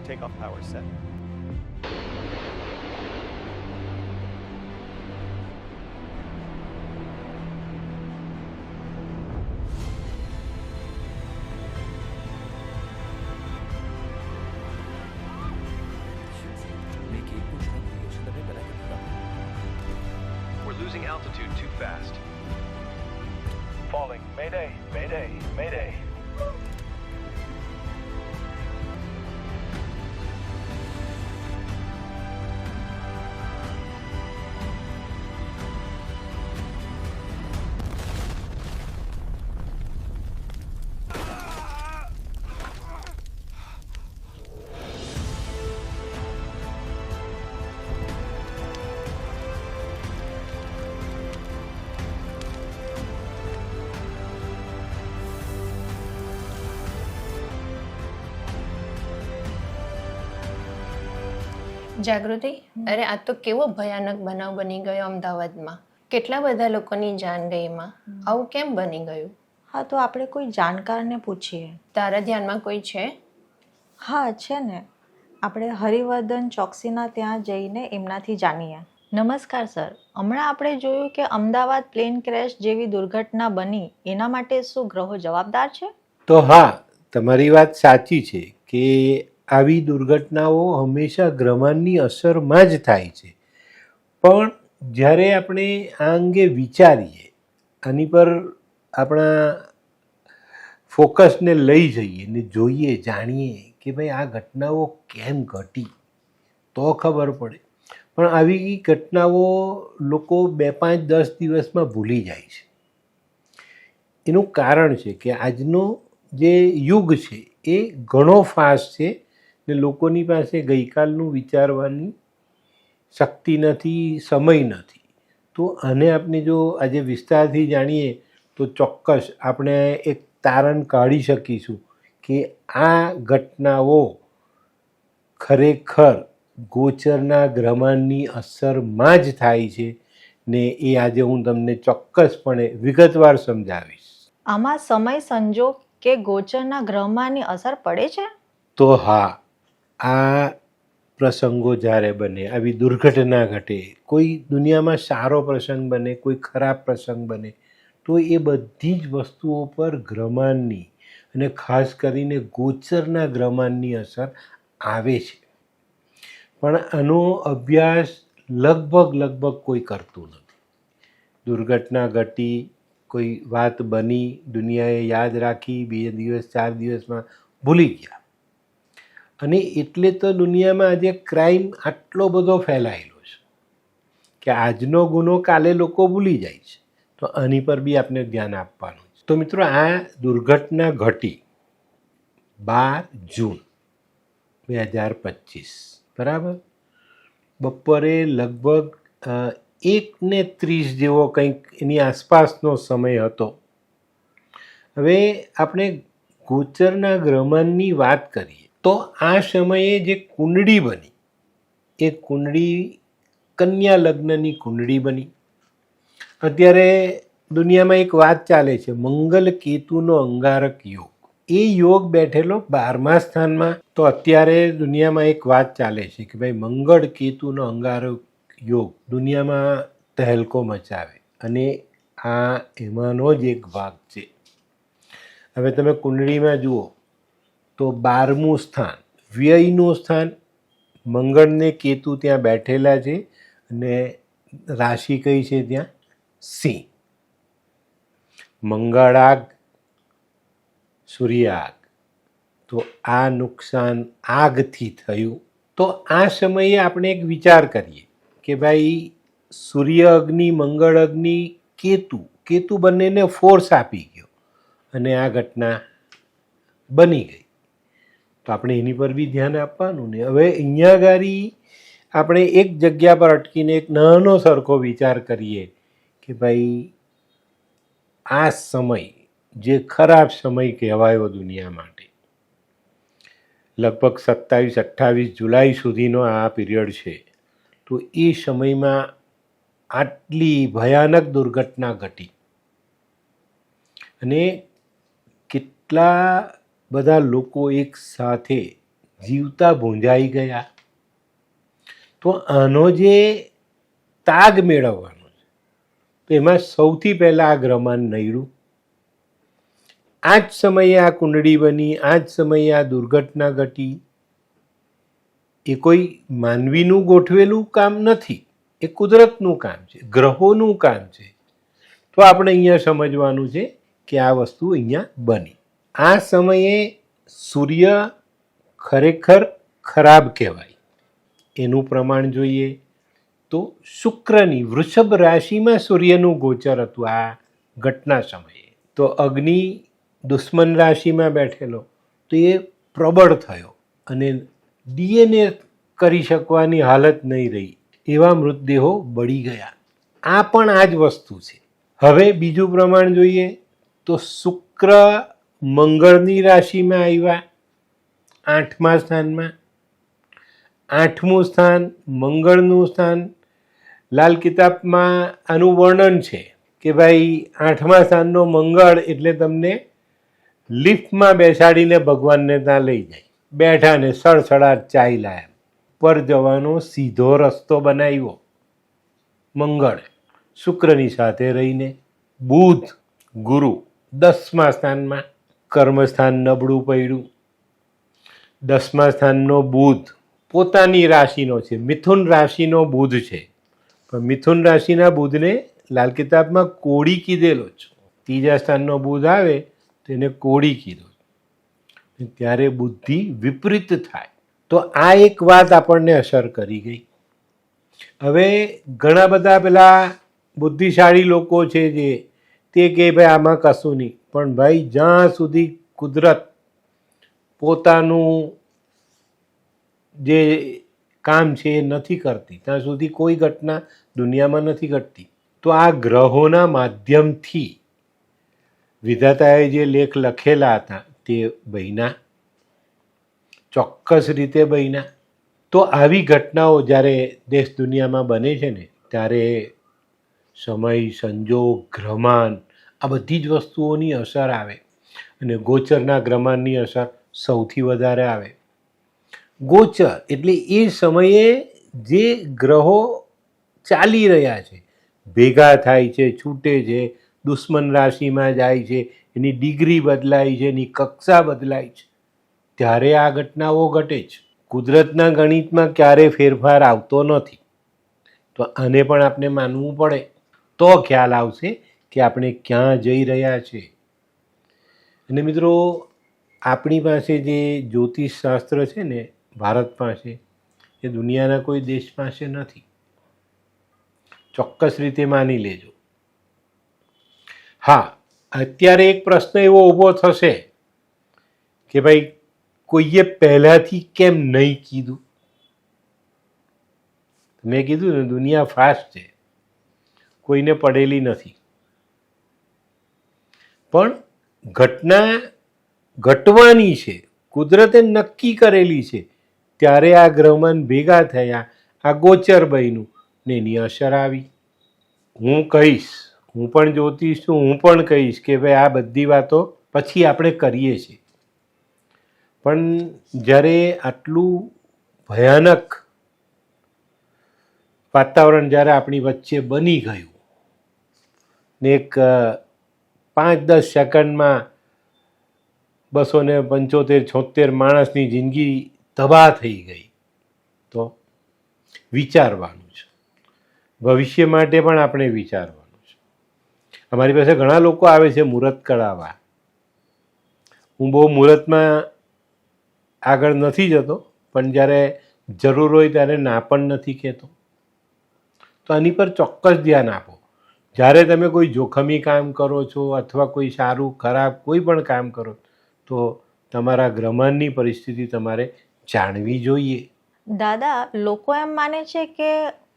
Takeoff power set. We're losing altitude too fast. Falling. Mayday, mayday, mayday. જાગૃતિ, અરે આ તો કેવો ભયાનક બનાવ બની ગયો અમદાવાદમાં. કેટલા બધા લોકોની જાન ગઈ એમાં. આવું કેમ બની ગયું? હા, તો આપણે કોઈ જાણકારને પૂછીએ. તારા ધ્યાનમાં કોઈ છે? હા, છે ને. આપણે હરિવર્ધન ચોકસીના ત્યાં જઈને એમનાથી જાણીએ. નમસ્કાર સર. હમણાં આપણે જોયું કે અમદાવાદ પ્લેન ક્રેશ જેવી દુર્ઘટના બની, એના માટે શું ગ્રહો જવાબદાર છે? તો હા, તમારી વાત સાચી છે કે આવી દુર્ઘટનાઓ હંમેશા ગ્રહમાનની અસરમાં જ થાય છે. પણ જ્યારે આપણે આ અંગે વિચારીએ, આની પર આપણા ફોકસને લઈ જઈએ ને જોઈએ, જાણીએ કે ભાઈ આ ઘટનાઓ કેમ ઘટી, તો ખબર પડે. પણ આવી ઘટનાઓ લોકો 2-5-10 દિવસમાં ભૂલી જાય છે. એનું કારણ છે કે આજનો જે યુગ છે એ ઘણો ફાસ્ટ છે ને લોકોની પાસે ગઈકાલનું વિચારવાની શક્તિ નથી, સમય નથી. તો આને આપણે જો આજે વિસ્તારથી જાણીએ તો ચોક્કસ આપણે એક તારણ કાઢી શકીશું કે આ ઘટનાઓ ખરેખર ગોચરના ગ્રહમાનની અસરમાં જ થાય છે ને એ આજે હું તમને ચોક્કસપણે વિગતવાર સમજાવીશ. આમાં સમય સંજોગ કે ગોચરના ગ્રહમાનની અસર પડે છે? તો હા, આ પ્રસંગો જ્યારે બને, આવી દુર્ઘટના ઘટે, કોઈ દુનિયામાં સારો પ્રસંગ બને, કોઈ ખરાબ પ્રસંગ બને, તો એ બધી જ વસ્તુઓ પર ગ્રહમાનની અને ખાસ કરીને ગોચરના ગ્રહમાનની અસર આવે છે. પણ આનો અભ્યાસ લગભગ કોઈ કરતું નથી. દુર્ઘટના ઘટી, કોઈ વાત બની, દુનિયાએ યાદ રાખી, 2 દિવસ 4 દિવસમાં ભૂલી ગયા. અને એટલે તો દુનિયામાં આજે ક્રાઇમ આટલો બધો ફેલાયેલો છે કે આજનો ગુનો કાલે લોકો ભૂલી જાય છે. તો આની પર બી આપણે ધ્યાન આપવાનું છે. તો મિત્રો, આ દુર્ઘટના ઘટી 12 જૂન 2025, બરાબર, બપોરે લગભગ 1:30 જેવો કંઈક એની આસપાસનો સમય હતો. હવે આપણે ગોચરના ગ્રહમાનની વાત કરીએ તો આ સમયે જે કુંડળી બની એ કુંડળી કન્યા લગ્નની કુંડળી બની. અત્યારે દુનિયામાં એક વાત ચાલે છે, મંગલ કેતુનો અંગારક યોગ. એ યોગ બેઠેલો 12મા સ્થાનમાં. તો અત્યારે દુનિયામાં એક વાત ચાલે છે કે ભાઈ મંગળ કેતુનો અંગારક યોગ દુનિયામાં તહેલકો મચાવે અને આ એમાંનો જ એક ભાગ છે. હવે તમે કુંડળીમાં જુઓ તો 12મું સ્થાન, વ્યયનું સ્થાન, મંગળને કેતુ ત્યાં બેઠેલા છે અને રાશિ કઈ છે ત્યાં? સિંહ. મંગળાગ, સૂર્યાગ. તો આ નુકસાન આગથી થયું. તો આ સમયે આપણે એક વિચાર કરીએ કે ભાઈ સૂર્ય અગ્નિ, મંગળ અગ્નિ, કેતુ બંનેને ફોર્સ આપી ગયો અને આ ઘટના બની ગઈ. તો આપણે એની પર બી ધ્યાન આપવાનું ને. હવે અહીંયા ગાડી આપણે એક જગ્યા પર અટકીને એક નાનો સરખો વિચાર કરીએ કે ભાઈ આ સમય જે ખરાબ સમય કહેવાયો દુનિયા માટે, લગભગ 27-28 જુલાઈ સુધીનો આ પીરિયડ છે. તો એ સમયમાં આટલી ભયાનક દુર્ઘટના ઘટી અને કેટલા બધા લોકો એક સાથે જીવતા ભૂંજાઈ ગયા. તો આનો જે તાગ મેળવવાનો છે તો એમાં સૌથી પહેલાં આ ગ્રહમાન નડ્યું. આ જ સમયે આ કુંડળી બની, આ જ સમયે આ દુર્ઘટના ઘટી. એ કોઈ માનવીનું ગોઠવેલું કામ નથી, એ કુદરતનું કામ છે, ગ્રહોનું કામ છે. તો આપણે અહીંયા સમજવાનું છે કે આ વસ્તુ અહીંયા બની. આ સમયે સૂર્ય ખરેખર ખરાબ કહેવાય. એનું પ્રમાણ જોઈએ તો શુક્રની વૃષભ રાશિમાં સૂર્યનું ગોચર હતું આ ઘટના સમયે. તો અગ્નિ દુશ્મન રાશિમાં બેઠેલો તો એ પ્રબળ થયો અને ડીએનએ કરી શકવાની હાલત નહીં રહી, એવા મૃતદેહો બળી ગયા. આ પણ આ જ વસ્તુ છે. હવે બીજું પ્રમાણ જોઈએ તો શુક્ર મંગળની રાશિમાં આવ્યા 8મા સ્થાનમાં. 8મું સ્થાન મંગળનું સ્થાન. લાલ કિતાબમાં આનું વર્ણન છે કે ભાઈ 8મા સ્થાનનો મંગળ એટલે તમને લિફ્ટમાં બેસાડીને ભગવાનને ત્યાં લઈ જાય. બેઠા ને સડસડાટ ચાલ્યા એમ પર જવાનો સીધો રસ્તો બનાવ્યો મંગળે શુક્રની સાથે રહીને. બુધ ગુરુ 10મા સ્થાનમાં, કર્મસ્થાન નબળું પડ્યું. 10મા સ્થાનનો બુધ પોતાની રાશિનો છે, મિથુન રાશિનો બુધ છે, પણ મિથુન રાશિના બુધને લાલ કિતાબમાં કોળી કીધેલો છે. 3જા સ્થાનનો બુધ આવે તો એને કોળી કીધો. ત્યારે બુદ્ધિ વિપરીત થાય. તો આ એક વાત આપણને અસર કરી ગઈ. હવે ઘણા બધા પેલા બુદ્ધિશાળી લોકો છે જે તે કહે ભાઈ આમાં કશું નહીં, પણ ભાઈ જ્યાં સુધી કુદરત પોતાનું જે કામ છે એ નથી કરતી ત્યાં સુધી કોઈ ઘટના દુનિયામાં નથી ઘટતી. તો આ ગ્રહોના માધ્યમથી વિધાતાએ જે લેખ લખેલા હતા તે બન્યા, ચોક્કસ રીતે બન્યા. તો આવી ઘટનાઓ જ્યારે દેશ દુનિયામાં બને છે ને ત્યારે સમય, સંજોગ, ગ્રહમાન આ બધી જ વસ્તુઓની અસર આવે અને ગોચરના ગ્રહમાનની અસર સૌથી વધારે આવે. ગોચર એટલે એ સમયે જે ગ્રહો ચાલી રહ્યા છે, ભેગા થાય છે, છૂટે છે, દુશ્મન રાશિમાં જાય છે, એની ડિગ્રી બદલાય છે, એની કક્ષા બદલાય છે, ત્યારે આ ઘટનાઓ ઘટે છે. કુદરતના ગણિતમાં ક્યારે ફેરફાર આવતો નથી. તો આને પણ આપણે માનવું પડે તો ખ્યાલ આવશે કે આપણે ક્યાં જઈ રહ્યા છીએ. અને મિત્રો આપણી પાસે જે જ્યોતિષ શાસ્ત્ર છે ને ભારત પાસે, એ દુનિયાના કોઈ દેશ પાસે નથી. ચોક્કસ રીતે માની લેજો. હા, અત્યારે એક પ્રશ્ન એવો ઊભો થશે કે ભાઈ કોઈએ પહેલાંથી કેમ નહીં કીધું? મેં કીધું ને દુનિયા ફાસ્ટ છે, કોઈને પડેલી નથી. પણ ઘટના ઘટવાની છે, કુદરતે નક્કી કરેલી છે, ત્યારે આ ગ્રહમાન ભેગા થયા, આ ગોચર બન્યું ને એની અસર આવી. હું કહીશ, હું પણ જ્યોતિષ છું, હું પણ કહીશ કે ભાઈ આ બધી વાતો પછી આપણે કરીએ છીએ. પણ જ્યારે આટલું ભયાનક વાતાવરણ જ્યારે આપણી વચ્ચે બની ગયું ને એક 5-10 સેકન્ડમાં 275-76 માણસની જિંદગી તબાહ થઈ ગઈ, તો વિચારવાનું છે. ભવિષ્ય માટે પણ આપણે વિચારવાનું છે. અમારી પાસે ઘણા લોકો આવે છે મુહૂર્ત કરાવવા. હું બહુ મુહૂર્તમાં આગળ નથી જતો, પણ જ્યારે જરૂર હોય ત્યારે ના પણ નથી કહેતો. તો આની પર ચોક્કસ ધ્યાન આપો. જ્યારે તમે કોઈ જોખમી કામ કરો છો અથવા કોઈ સારું ખરાબ કોઈ પણ કામ કરો તો તમારા ગ્રહમાનની પરિસ્થિતિ તમારે જાણવી જોઈએ. દાદા, લોકો એમ માને છે કે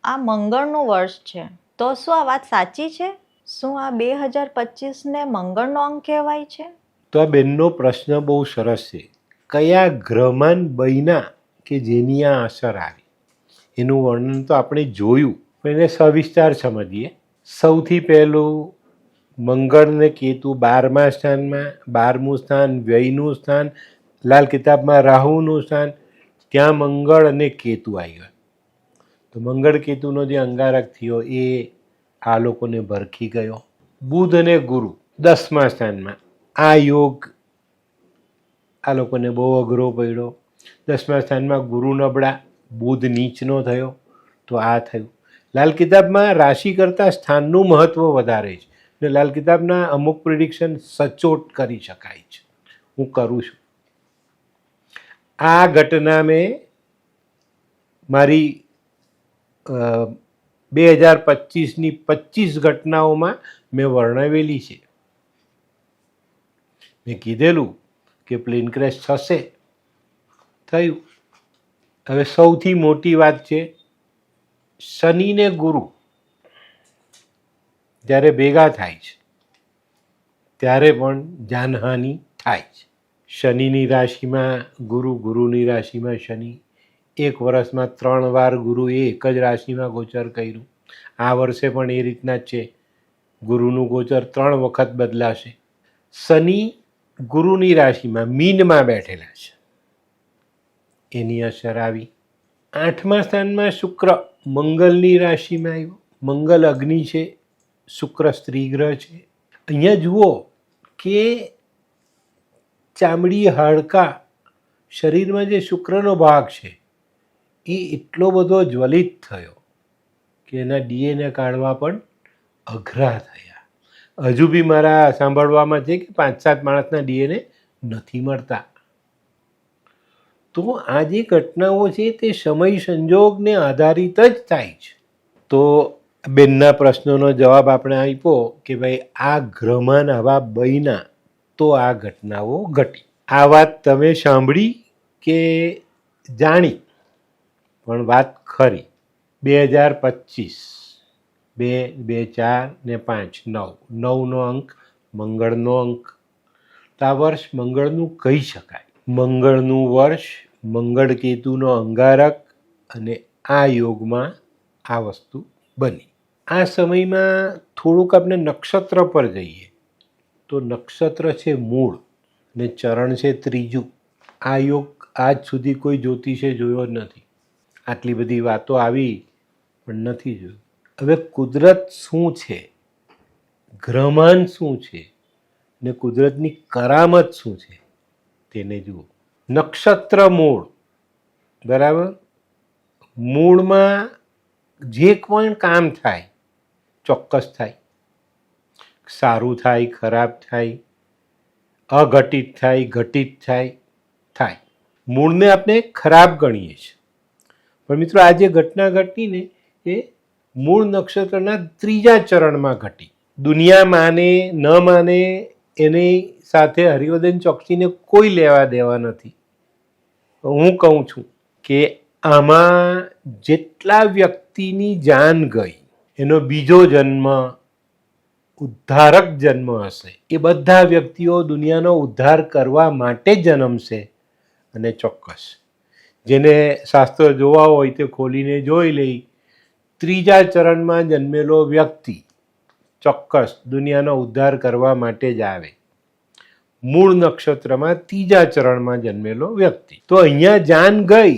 આ મંગળનું વર્ષ છે, તો શું આ વાત સાચી છે? શું આ 2025ને મંગળનો અંક કહેવાય છે? તો આ બેનનો પ્રશ્ન બહુ સરસ છે. કયા ગ્રહમાન બન્યા કે જેની આ અસર આવી એનું વર્ણન તો આપણે જોયું, પણ એને સવિસ્તાર સમજીએ. સૌથી પહેલું મંગળ ને કેતુ 12મા સ્થાનમાં, 12મું સ્થાન વ્યયનું સ્થાન, લાલ કિતાબમાં રાહુનું સ્થાન, ત્યાં મંગળ અને કેતુ આવી ગયા. તો મંગળ કેતુનો જે અંગારક થયો એ આ લોકોને ભરખી ગયો. બુધ અને ગુરુ 10મા સ્થાનમાં. આ યોગ આ લોકોને બહુ અઘરો પડ્યો. 10મા સ્થાનમાં ગુરુ નબળા, બુધ નીચનો થયો, તો આ થયું. લાલ કિતાબમાં રાશિ કરતાં સ્થાનનું મહત્વ વધારે છે અને લાલ કિતાબના અમુક પ્રિડિક્શન સચોટ કરી શકાય છે. હું કરું છું. આ ઘટના મેં મારી 2025ની 25 ઘટનાઓમાં મેં વર્ણવેલી છે. મેં કીધેલું કે પ્લેન ક્રેશ થશે, થયું. હવે સૌથી મોટી વાત છે, શનિ ને ગુરુ જ્યારે ભેગા થાય છે ત્યારે પણ જાનહાનિ થાય છે. શનિની રાશિમાં ગુરુ, ગુરુની રાશિમાં શનિ. એક વર્ષમાં 3 વાર ગુરુએ એક જ રાશિમાં ગોચર કર્યું. આ વર્ષે પણ એ રીતના જ છે. ગુરુનું ગોચર 3 વખત બદલાશે. શનિ ગુરુની રાશિમાં મીનમાં બેઠેલા છે, એની અસર આવી. 8મા સ્થાનમાં શુક્ર મંગળની રાશિમાં આવ્યો. મંગળ અગ્નિ છે, શુક્ર સ્ત્રી ગ્રહ છે. અહીંયા જુઓ કે ચામડી, હાડકા, શરીરમાં જે શુક્રનો ભાગ છે એ એટલો બધો જ્વલિત થયો કે એના DNA કાઢવા પણ અઘરા થયા. હજુ બી મારા સાંભળવામાં છે કે 5-7 માણસના DNA નથી મળતા. તો આ જે ઘટનાઓ છે તે સમય સંજોગને આધારિત જ થાય છે. તો બેનના પ્રશ્નોનો જવાબ આપણે આપ્યો કે ભાઈ આ ગ્રહમાન આવા બન્યા તો આ ઘટનાઓ ઘટી. આ વાત તમે સાંભળી કે જાણી, પણ વાત ખરી. 2025 2, 2, 4 ને 5, 9. 9નો અંક મંગળનો અંક. તો આ વર્ષ મંગળનું કહી શકાય. મંગળનું વર્ષ, મંગળ કેતુનો અંગારક, અને આ યોગમાં આ વસ્તુ બની. આ સમયમાં થોડુંક આપણે નક્ષત્ર પર જઈએ તો નક્ષત્ર છે મૂળ ને ચરણ છે 3. આ યોગ આજ સુધી કોઈ જ્યોતિષે જોયો નથી. આટલી બધી વાતો આવી પણ નથી જોયું. હવે કુદરત શું છે, ગ્રહમાન શું છે ને કુદરતની કરામત શું છે તેને જુઓ. નક્ષત્ર મૂળ, બરાબર. મૂળમાં જે કોઈ કામ થાય ચોક્કસ થાય. સારું થાય, ખરાબ થાય, અઘટિત થાય, ઘટિત થાય. મૂળને આપણે ખરાબ ગણીએ છીએ, પણ મિત્રો આ જે ઘટના ઘટીને એ મૂળ નક્ષત્રના 3જા ચરણમાં ઘટી. દુનિયા માને ન માને એની સાથે હરિવર્ધન ચોકસીને કોઈ લેવા દેવા નથી. હું કહું છું કે આમાં જેટલા વ્યક્તિની જાન ગઈ, એનો બીજો જન્મ ઉદ્ધારક જન્મ હશે. એ બધા વ્યક્તિઓ દુનિયાનો ઉદ્ધાર કરવા માટે જન્મશે. અને ચોક્કસ જેને શાસ્ત્ર જોવા હોય તે ખોલીને જોઈ લઈ. 3જા ચરણમાં જન્મેલો વ્યક્તિ ચોક્કસ દુનિયાનો ઉદ્ધાર કરવા માટે જ આવે. મૂળ નક્ષત્રમાં 3જા ચરણમાં જન્મેલો વ્યક્તિ. તો અહીંયા જાન ગઈ,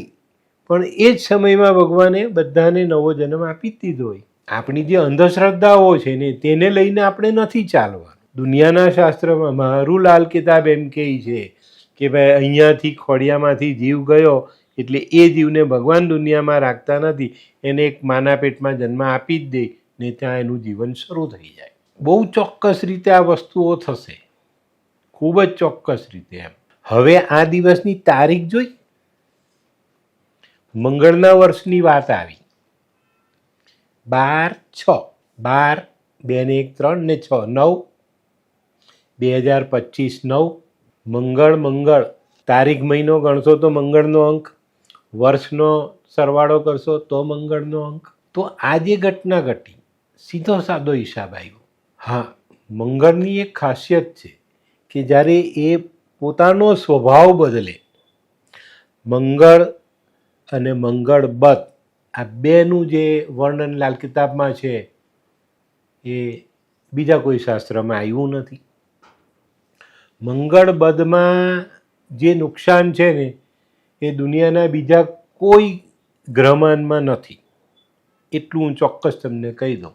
પણ એ જ સમયમાં ભગવાને બધાને નવો જન્મ આપી જ દીધો હોય. આપણી જે અંધશ્રદ્ધાઓ છે ને તેને લઈને આપણે નથી ચાલવાનું. દુનિયાના શાસ્ત્રમાં મારું લાલ કિતાબ એમ કહે છે કે ભાઈ અહીંયાથી ખોડિયામાંથી જીવ ગયો એટલે એ જીવને ભગવાન દુનિયામાં રાખતા નથી, એને એક માના પેટમાં જન્મ આપી જ દે ને ત્યાં એનું જીવન શરૂ થઈ જાય. બહુ ચોક્કસ રીતે આ વસ્તુઓ થશે, ખૂબ જ ચોક્કસ રીતે. એમ હવે આ દિવસની તારીખ જોઈ, મંગળના વર્ષની વાત આવી. 12/6, 12, 2 ને 1 3 ને 6, 9, 2025 9. મંગળ તારીખ મહિનો ગણશો તો મંગળનો અંક, વર્ષનો સરવાળો કરશો તો મંગળનો અંક. તો આ જે ઘટના ઘટી, સીધો સાદો હિસાબ આવ્યો. હા, મંગળની એક ખાસિયત છે કે જ્યારે એ પોતાનો સ્વભાવ બદલે, મંગળ અને મંગળ બદ આ બેનું જે વર્ણન લાલ કિતાબમાં છે એ બીજા કોઈ શાસ્ત્રમાં આવ્યું નથી. મંગળ બદમાં જે નુકસાન છે ને એ દુનિયાના બીજા કોઈ ગ્રહમાનમાં નથી. એટલું હું ચોક્કસ તમને કહી દઉં.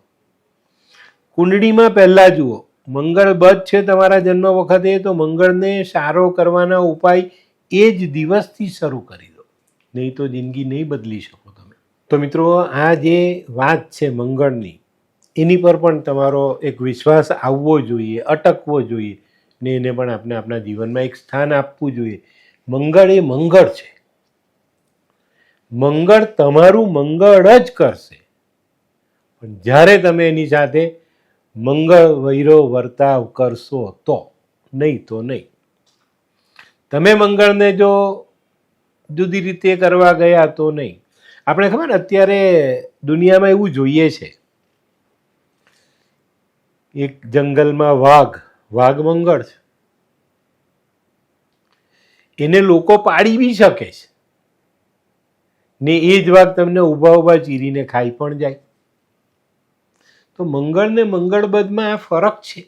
કુંડળીમાં પહેલાં જુઓ, મંગળ બધ છે તમારા જન્મ વખતે, તો મંગળને સારો કરવાના ઉપાય એ જ દિવસથી શરૂ કરી દો, નહીં તો જિંદગી નહીં બદલી શકો તમે. તો મિત્રો, આ જે વાત છે મંગળની, એની પર પણ તમારો એક વિશ્વાસ આવવો જોઈએ, અટકવો જોઈએ, ને એને પણ આપણે આપણા જીવનમાં એક સ્થાન આપવું જોઈએ. મંગળ એ મંગળ છે. મંગળ તમારું મંગળ જ કરશે, પણ જ્યારે તમે એની સાથે મંગળ વૈરો વર્તાવ કરશો તો, નહીં તો નહીં. તમે મંગળને જો જુદી રીતે કરવા ગયા તો નહીં. આપણે ખબર ને, અત્યારે દુનિયામાં એવું જોઈએ છે, એક જંગલમાં વાઘ મંગળ છે, એને લોકો પાડી બી શકે છે, ને એ જ વાઘ તમને ઊભા ચીરીને ખાઈ પણ જાય. તો મંગળ ને મંગળબધમાં આ ફરક છે.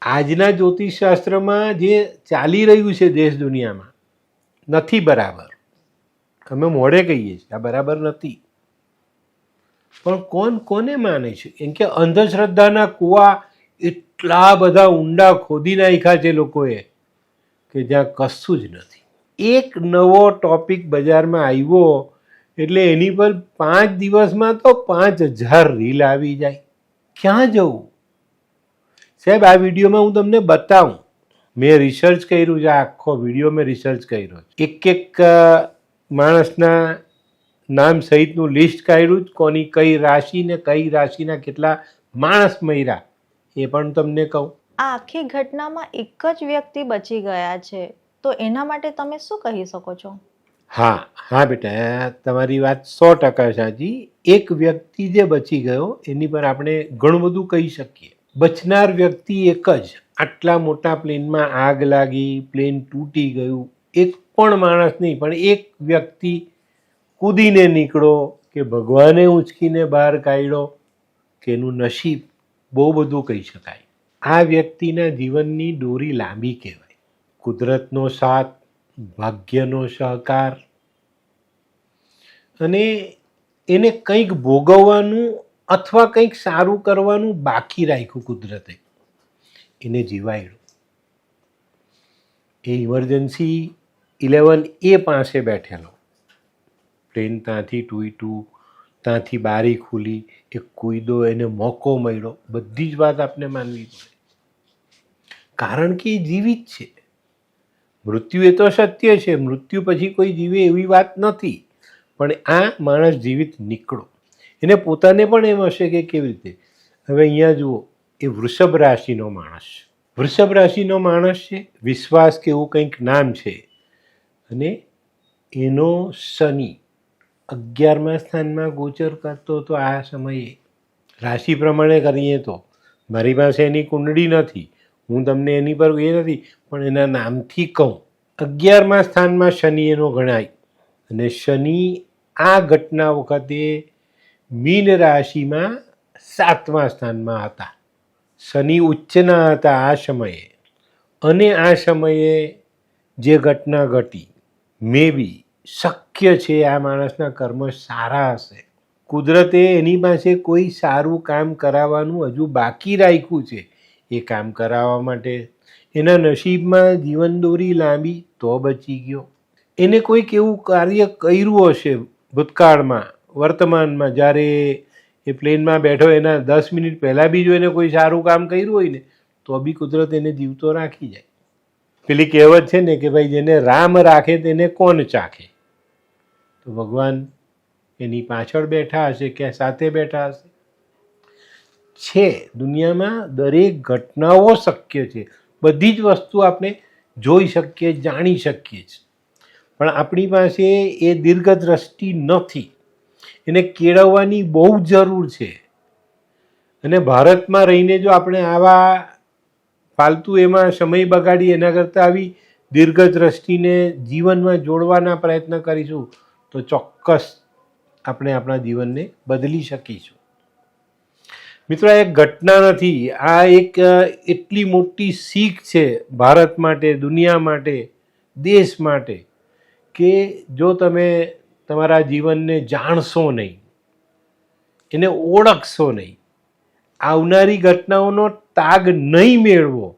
આજના જ્યોતિષશાસ્ત્રમાં જે ચાલી રહ્યું છે દેશ દુનિયામાં, નથી બરાબર. અમે મોઢે કહીએ છીએ આ બરાબર નથી, પણ કોને માને છે? કેમ કે અંધશ્રદ્ધાના કૂવા એટલા બધા ઊંડા ખોદી નાખ્યા છે લોકોએ કે જ્યાં કશું જ નથી. એક નવો ટોપિક બજારમાં આવ્યો એટલે એની પર 5 દિવસમાં તો 5000 રીલ આવી જાય. ક્યાં જવું સાહેબ? આ વિડીયોમાં હું તમને બતાવું. મેં રિસર્ચ કર્યું છે, આખો વિડીયો મેં રિસર્ચ કર્યો છે. એક માણસના નામ સહિતનું લિસ્ટ કાઢ્યું, કોની કઈ રાશિ ને કઈ રાશિના કેટલા માણસ મર્યા એ પણ તમને કહું. આ આખી ઘટનામાં એક જ વ્યક્તિ બચી ગયા છે, તો એના માટે તમે શું કહી શકો છો? હા બેટા, તમારી વાત 100% સાચી. એક વ્યક્તિ જે બચી ગયો એની પર આપણે ઘણું બધું કહી શકીએ. બચનાર વ્યક્તિ એક જ. આટલા મોટા પ્લેનમાં આગ લાગી, પ્લેન તૂટી ગયું, એક પણ માણસ નહીં, પણ એક વ્યક્તિ કૂદીને નીકળો કે ભગવાને ઉંચકીને બહાર કાઢ્યો કે એનું નસીબ, બહુ બધું કહી શકાય. આ વ્યક્તિના જીવનની દોરી લાંબી કહેવાય. કુદરતનો સાથ, ભાગ્યનો સહકાર, અને એને કંઈક ભોગવવાનું અથવા કંઈક સારું કરવાનું બાકી રાખ્યું કુદરતે, એને જીવાડ્યું. એ ઇમરજન્સી 11A પાસે બેઠેલો, પ્લેન ત્યાંથી તૂટ્યું, ત્યાંથી બારી ખુલી, એ કૂદો, એને મોકો મળ્યો. બધી જ વાત આપણે માનવી પડે, કારણ કે એ જીવિત છે. મૃત્યુ એ તો સત્ય છે, મૃત્યુ પછી કોઈ જીવે એવી વાત નથી, પણ આ માણસ જીવિત નીકળો. એને પોતાને પણ એમ હશે કે કેવી રીતે. હવે અહીંયા જુઓ, એ વૃષભ રાશિનો માણસ છે. વૃષભ રાશિનો માણસ છે, વિશ્વાસ કે એવું કંઈક નામ છે, અને એનો શનિ 11મા સ્થાનમાં ગોચર કરતો હતો. આ સમયે રાશિ પ્રમાણે કરીએ તો, મારી પાસે એની કુંડળી નથી, હું તમને એની પર એ નથી, પણ એના નામથી કહું, 11મા સ્થાનમાં શનિ એનો ગણાય. અને શનિ આ ઘટના વખતે મીન રાશિમાં 7મા સ્થાનમાં હતા. શનિ ઉચ્ચના હતા આ સમયે, અને આ સમયે જે ઘટના ઘટી, મે બી શક્ય છે આ માણસના કર્મ સારા હશે. કુદરતે એની પાસે કોઈ સારું કામ કરાવવાનું હજુ બાકી રાખ્યું છે. એ કામ કરાવવા માટે એના નસીબમાં જીવન દોરી લાંબી તો બચી ગયો. એને કોઈક એવું કાર્ય કર્યું હશે ભૂતકાળમાં, વર્તમાનમાં, જ્યારે એ પ્લેનમાં બેઠો એના 10 મિનિટ પહેલાં બી જો એને કોઈ સારું કામ કર્યું હોય ને, તો બી કુદરત એને જીવતો રાખી જાય. પેલી કહેવત છે ને કે ભાઈ, જેને રામ રાખે તેને કોણ ચાખે? તો ભગવાન એની પાછળ બેઠા હશે કે સાથે બેઠા હશે. છે દુનિયામાં દરેક ઘટનાઓ શક્ય છે. બધી જ વસ્તુ આપણે જોઈ શકીએ, જાણી શકીએ છીએ, પણ આપણી પાસે એ દીર્ઘદ્રષ્ટિ નથી. એને કેળવવાની બહુ જરૂર છે. અને ભારતમાં રહીને જો આપણે આવા ફાલતુ એમાં સમય બગાડી, એના કરતાં આવી દીર્ઘદ્રષ્ટિને જીવનમાં જોડવાના પ્રયત્ન કરીશું તો ચોક્કસ આપણે આપણા જીવનને બદલી શકીશું. મિત્રો, આ એક ઘટના નથી, આ એક એટલી મોટી શીખ છે ભારત માટે, દુનિયા માટે, દેશ માટે, કે જો તમે તમારા જીવનને જાણશો નહીં, એને ઓળખશો નહીં, આવનારી ઘટનાઓનો તાગ નહીં મેળવો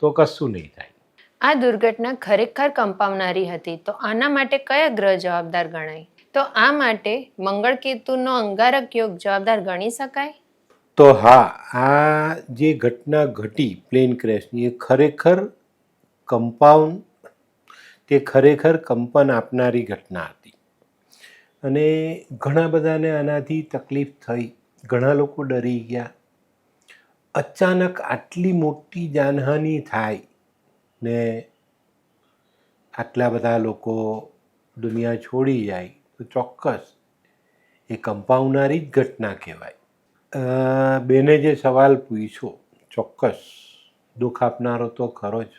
તો કશું નહીં થાય. આ દુર્ઘટના ખરેખર કંપાવનારી હતી, તો આના માટે કયા ગ્રહ જવાબદાર ગણાય? તો આ માટે મંગળ કેતુનો અંગારક યોગ જવાબદાર ગણી શકાય? તો હા, આ જે ઘટના ઘટી પ્લેન ક્રેશની એ ખરેખર ખરેખર કંપન આપનારી ઘટના હતી. અને ઘણા બધાને આનાથી તકલીફ થઈ, ઘણા લોકો ડરી ગયા. અચાનક આટલી મોટી જાનહાનિ થાય ને આટલા બધા લોકો દુનિયા છોડી જાય તો ચોક્કસ એ કંપાવનારી જ ઘટના કહેવાય. બેને જે સવાલ પૂછ્યો, ચોક્કસ દુઃખ આપનારો તો ખરો જ.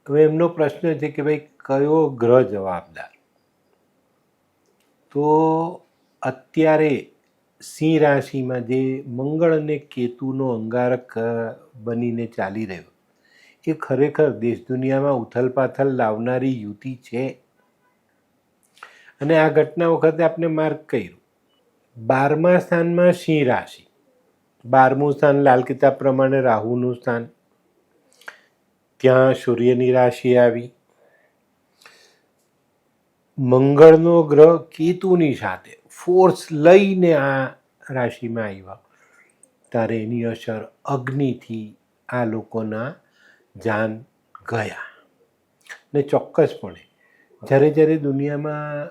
હવે એમનો પ્રશ્ન છે કે ભાઈ કયો ગ્રહ જવાબદાર? તો અત્યારે સિંહ રાશિમાં જે મંગળ અને કેતુનો અંગારક બનીને ચાલી રહ્યો એ ખરેખર દેશ દુનિયામાં ઉથલપાથલ લાવનારી યુતિ છે. અને આ ઘટના વખતે આપણે માર્ક કર્યું, 12મા સ્થાનમાં સિંહ રાશિ, 12મું સ્થાન લાલ કિતાબ પ્રમાણે રાહુનું સ્થાન, ત્યાં સૂર્યની રાશિ આવી. મંગળનો ગ્રહ કેતુની સાથે ફોર્સ લઈને આ રાશિમાં આવ્યા, ત્યારે એની અસર અગ્નિથી આ લોકોના જાન ગયા. ને ચોક્કસપણે જ્યારે દુનિયામાં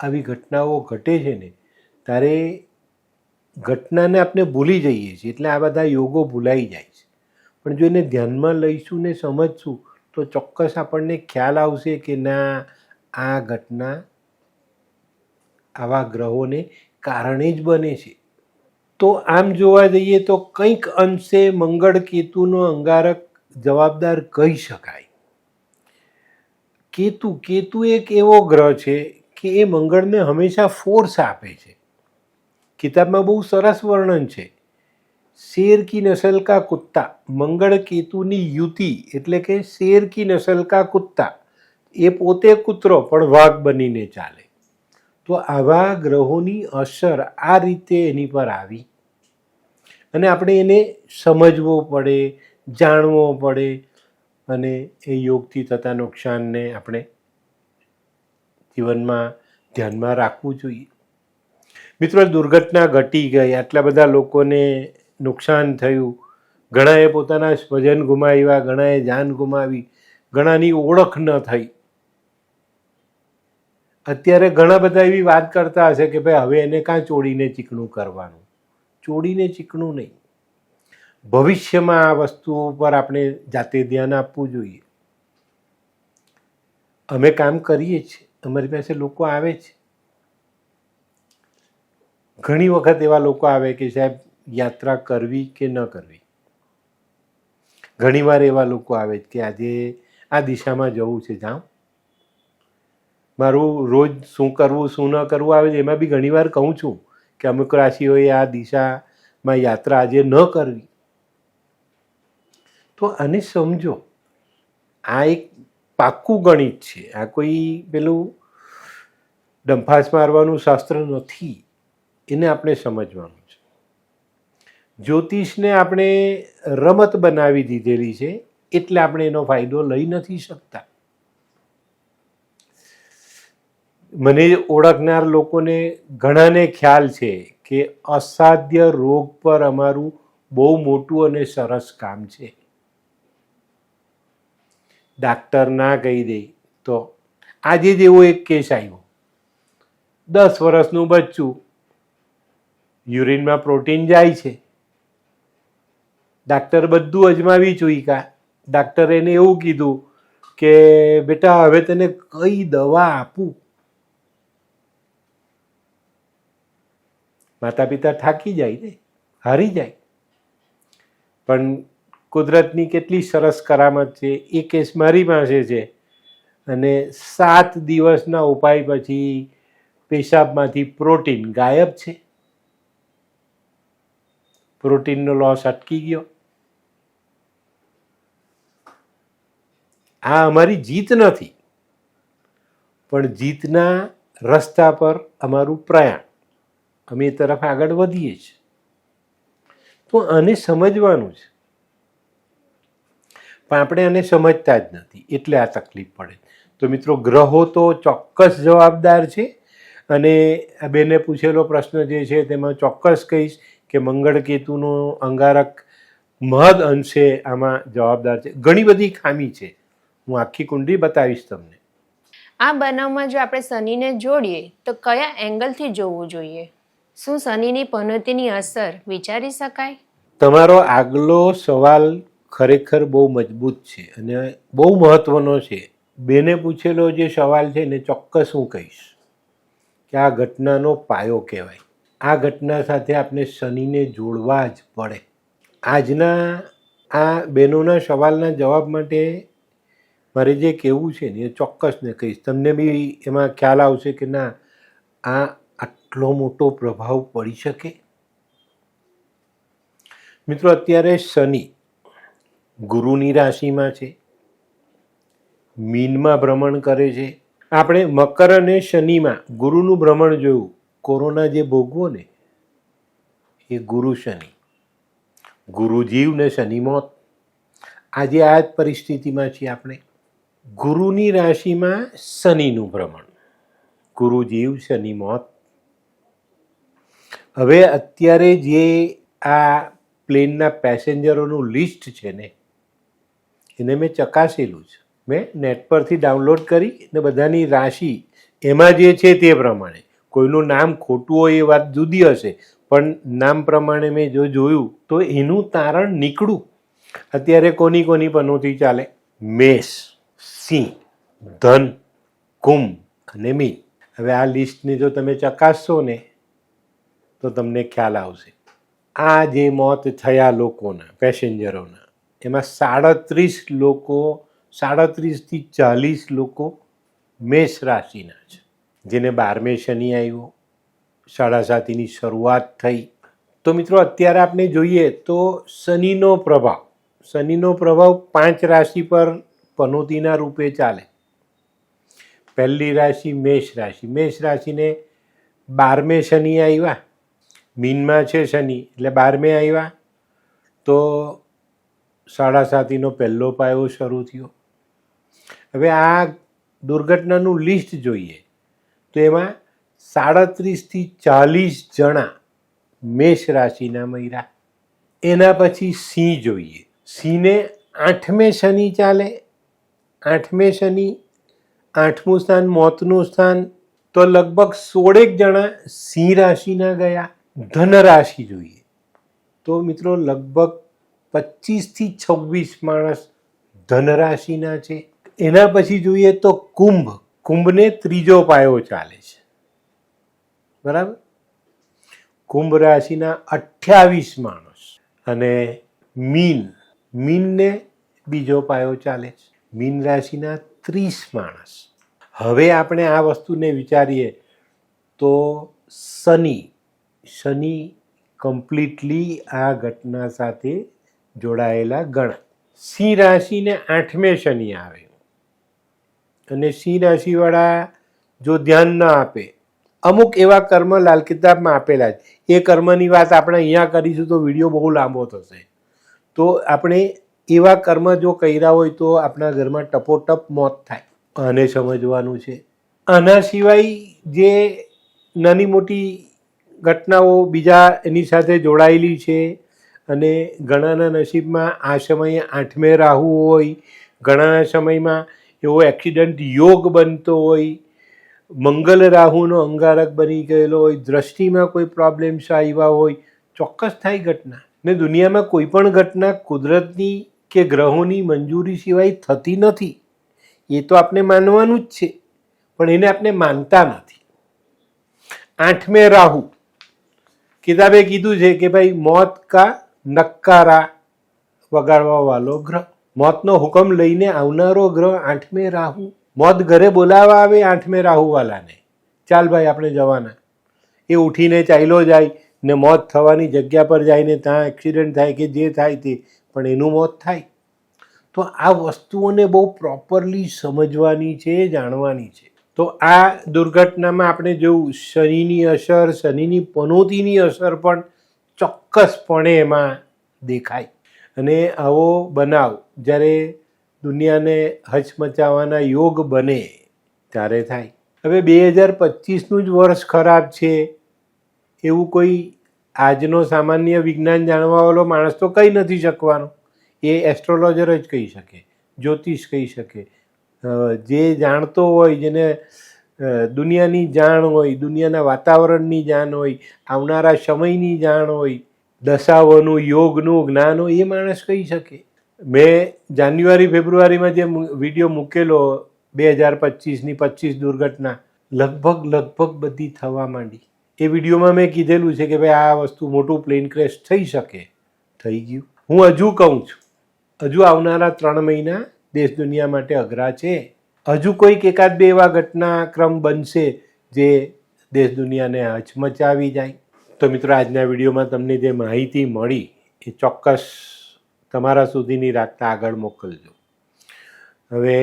આવી ઘટનાઓ ઘટે છે ને ત્યારે ઘટનાને આપણે ભૂલી જઈએ છીએ, એટલે આ બધા યોગો ભૂલાઈ જાય છે. પણ જો એને ધ્યાનમાં લઈશું ને સમજશું તો ચોક્કસ આપણને ખ્યાલ આવશે કે ના, આ ઘટના આવા ગ્રહોને કારણે જ બને છે. તો આમ જોવા જઈએ તો કંઈક અંશે મંગળ કેતુનો અંગારક જવાબદાર કહી શકાય. કેતુ એક એવો ગ્રહ છે કે એ મંગળને હંમેશા ફોર્સ આપે છે. કિતાબમાં બહુ સરસ વર્ણન છે, શેર કી નસલ કા કુત્તા. મંગળ કેતુની યુતિ એટલે કે શેર કી નસલ કા કુત્તા, એ પોતે કૂતરો પણ વાઘ બનીને ચાલે. તો આવા ગ્રહોની અસર આ રીતે એની પર આવી અને આપણે એને સમજવો પડે, જાણવો પડે અને એ યોગથી થતા નુકસાનને આપણે જીવનમાં ધ્યાનમાં રાખવું જોઈએ. મિત્રો, દુર્ઘટના ઘટી ગઈ, આટલા બધા લોકોને નુકસાન થયું, ઘણાએ પોતાના સ્વજન ગુમાવ્યા, ઘણાએ જાન ગુમાવી, ઘણાની ઓળખ ન થઈ. અત્યારે ઘણા બધા એવી વાત કરતા હશે કે ભાઈ હવે એને કાં ચોડીને ચીકણું કરવાનું. ચોડીને ચીકણું નહીં, ભવિષ્યમાં આ વસ્તુઓ પર આપણે જાતે ધ્યાન આપવું જોઈએ. અમે કામ કરીએ છીએ, અમારી પાસે લોકો આવે છે. ઘણી વખત એવા લોકો આવે કે સાહેબ યાત્રા કરવી કે ન કરવી. ઘણીવાર એવા લોકો આવે કે આજે આ દિશામાં જવું છે, જાઉં. મારું રોજ શું કરવું શું ન કરવું આવે છે, એમાં બી ઘણીવાર કહું છું કે અમુક રાશિઓએ આ દિશામાં યાત્રા આજે ન કરવી. તો આને સમજો, આ એક પાક્કું ગણિત છે, આ કોઈ પેલું ડંફાસ મારવાનું શાસ્ત્ર નથી. એને આપણે સમજવાનું છે. જ્યોતિષને આપણે રમત બનાવી દીધેલી છે, એટલે આપણે એનો ફાયદો લઈ નથી શકતા. મને ઓળખનાર લોકોને ઘણાને ખ્યાલ છે કે અસાધ્ય રોગ પર અમારું બહુ મોટું અને સરસ કામ છે. ડાક્ટર ના કહી દે તો આજે જ એવો એક કેસ આવ્યો, 10 વર્ષનું બચ્ચું, યુરિનમાં પ્રોટીન જાય છે. ડાક્ટર બધું અજમાવી ચૂક્યા. ડાક્ટરે એને એવું કીધું કે બેટા હવે તને કઈ દવા આપું? માતા પિતા થાકી જાય ને, હારી જાય. પણ કુદરતની કેટલી સરસ કરામત છે, એ કેસ મારી પાસે છે અને 7 દિવસના ઉપાય પછી પેશાબમાંથી પ્રોટીન ગાયબ છે. પ્રોટીનનો લોસ અટકી ગયો. આ અમારી જીત નથી, પણ જીતના રસ્તા પર અમારું પ્રયાણ, અમે એ તરફ આગળ વધીએ છીએ. તો આને સમજવાનું છે, પણ આપણે આને સમજતા જ નથી, એટલે આ તકલીફ પડે. તો મિત્રો, ગ્રહો તો ચોક્કસ જવાબદાર છે, અને આ બેને પૂછેલો પ્રશ્ન જે છે તેમાં ચોક્કસ કહીશ કે મંગળ કેતુનો અંગારક મહદ અંશે આમાં જવાબદાર છે. ઘણી બધી ખામી છે, હું આખી કુંડળી બતાવીશ તમને. આ બનાવમાં જો આપણે શનિને જોડીએ તો કયા એંગલથી જોવું જોઈએ? શું શનિની પનોતીની અસર વિચારી શકાય? તમારો આગલો સવાલ ખરેખર બહુ મજબૂત છે અને બહુ મહત્વનો છે. બેને પૂછેલો જે સવાલ છે ને ચોક્કસ હું કહીશ કે આ ઘટનાનો પાયો કહેવાય. આ ઘટના સાથે આપણે શનિને જોડવા જ પડે. આજના આ બહેનોના સવાલના જવાબ માટે મારે જે કહેવું છે ને એ ચોક્કસ ને કહીશ. તમને બી એમાં ખ્યાલ આવશે કે ના, આ આટલો મોટો પ્રભાવ પડી શકે. મિત્રો, અત્યારે શનિ ગુરુની રાશિમાં છે, મીનમાં ભ્રમણ કરે છે. આપણે મકર અને શનિમાં ગુરુનું ભ્રમણ જોયું. કોરોના જે ભોગવો ને એ ગુરુ શનિ, ગુરુ જીવ ને શનિ મોત. આજે આ જ પરિસ્થિતિમાં છીએ આપણે. ગુરુની રાશિમાં શનિનું ભ્રમણ, ગુરુ જીવ શનિ મોત. હવે અત્યારે જે આ પ્લેનના પેસેન્જરોનું લિસ્ટ છે ને એને મેં ચકાસેલું છે. મેં નેટ પરથી ડાઉનલોડ કરી ને બધાની રાશિ એમાં જે છે તે પ્રમાણે. કોઈનું નામ ખોટું હોય એ વાત જુદી હશે, પણ નામ પ્રમાણે મેં જો જોયું તો એનું તારણ નીકળું. અત્યારે કોની કોની પનોતી ચાલે? મેષ, સિંહ, ધન, કુંભ અને મીન. હવે આ લિસ્ટને જો તમે ચકાસશો ને તો તમને ખ્યાલ આવશે. આ જે મોત થયા લોકોના, પેસેન્જરોના, એમાં 37 લોકો, 37 થી 40 લોકો મેષ રાશિના છે, જેને 12મે શનિ આવ્યો, 7.5ની શરૂઆત થઈ. તો મિત્રો, અત્યારે આપણે જોઈએ તો શનિનો પ્રભાવ 5 રાશિ પર પનોતીના રૂપે ચાલે. પહેલી રાશિ મેષ રાશિ. મેષ રાશિને 12મે શનિ આવ્યા, મીનમાં છે શનિ એટલે 12મે આવ્યા, તો 7.5નો પહેલો પાયો શરૂ થયો. હવે આ દુર્ઘટનાનું લિસ્ટ જોઈએ તો એમાં 37 થી 40 જણા મેષ રાશિના મર્યા. એના પછી સિંહ જોઈએ. સિંહને 8મે શનિ ચાલે. 8મે શનિ, 8મું સ્થાન મોતનું સ્થાન, તો લગભગ 16 જણા સિંહ રાશિના ગયા. ધન રાશિ જોઈએ તો મિત્રો લગભગ 25 થી 26 માણસ ધન રાશિના છે. એના પછી જોઈએ તો કુંભ. કુંભને 3જો પાયો ચાલે છે, બરાબર. કુંભ રાશિના 28 માણસ, અને મીનને 2જો પાયો ચાલે છે. મીન રાશિના 30 માણસ. હવે આપણે આ વસ્તુને વિચારીએ તો શનિ કમ્પ્લીટલી આ ઘટના સાથે જોડાયેલા ગણાય. સિંહ રાશિને 8મે શનિ આવે, અને સિંહ રાશિવાળા જો ધ્યાન ન આપે, અમુક એવા કર્મ લાલ કિતાબમાં આપેલા છે. એ કર્મની વાત આપણે અહીંયા કરીશું તો વિડીયો બહુ લાંબો થશે. તો આપણે એવા કર્મ જો કર્યા હોય તો આપણા ઘરમાં ટપોટપ મોત થાય. આને સમજવાનું છે. આના સિવાય જે નાની મોટી ઘટનાઓ બીજા એની સાથે જોડાયેલી છે, અને ઘણાના નસીબમાં આ સમયે 8મે રાહુ હોય, ઘણાના સમયમાં એવો એક્સિડન્ટ યોગ બનતો હોય, મંગલ રાહુનો અંગારક બની ગયેલો હોય, દ્રષ્ટિમાં કોઈ પ્રોબ્લેમ્સ આવ્યા હોય, ચોક્કસ થાય ઘટના. ને દુનિયામાં કોઈ પણ ઘટના કુદરતની કે ગ્રહોની મંજૂરી સિવાય થતી નથી. એ તો આપણે માનવાનું જ છે, પણ એને આપણે માનતા નથી. 8મે રાહુ, કિતાબે કીધું છે કે ભાઈ મોત કા નક્કારા વગાડવા વાળો ગ્રહ, મોતનો હુકમ લઈને આવનારો ગ્રહ 8મે રાહુ. મોત ઘરે બોલાવા આવે 8મે રાહુ વાલાને, ચાલ ભાઈ આપણે જવાના. એ ઉઠીને ચાલ્યો જાય ને મોત થવાની જગ્યા પર જઈને ત્યાં એક્સિડન્ટ થાય કે જે થાય તે, પણ એનું મોત થાય. તો આ વસ્તુઓને બહુ પ્રોપરલી સમજવાની છે, જાણવાની છે. તો આ દુર્ઘટનામાં આપણે જોયું શનિની અસર, શનિની પનોતીની અસર પણ ચોક્કસપણે એમાં દેખાય. અને આવો બનાવ જ્યારે દુનિયાને હચમચાવવાના યોગ બને ત્યારે થાય. હવે 2025નું જ વર્ષ ખરાબ છે એવું કોઈ આજનો સામાન્ય વિજ્ઞાન જાણવાવાળો માણસ તો કહી નથી શકવાનો. એ એસ્ટ્રોલોજર જ કહી શકે, જ્યોતિષ કહી શકે, જે જાણતો હોય, જેને દુનિયાની જાણ હોય, દુનિયાના વાતાવરણની જાણ હોય, આવનારા સમયની જાણ હોય, દશાઓનું યોગનું જ્ઞાન હોય, એ માણસ કહી શકે. મેં જાન્યુઆરી ફેબ્રુઆરીમાં જે વિડીયો મૂકેલો 2025ની 25 દુર્ઘટના લગભગ બધી થવા માંડી. એ વિડીયોમાં મેં કીધેલું છે કે ભાઈ આ વસ્તુ મોટું પ્લેન ક્રેશ થઈ શકે, થઈ ગયું. હું હજુ કહું છું, હજુ આવનારા 3 મહિના દેશ દુનિયા માટે અઘરા છે. હજુ કોઈક એકાદ બે એવા ઘટનાક્રમ બનશે જે દેશ દુનિયાને હચમચાવી જાય. તો મિત્રો, આજના વિડીયોમાં તમને જે માહિતી મળી એ ચોક્કસ તમારા સુધીની રાખતા આગળ મોકલજો. હવે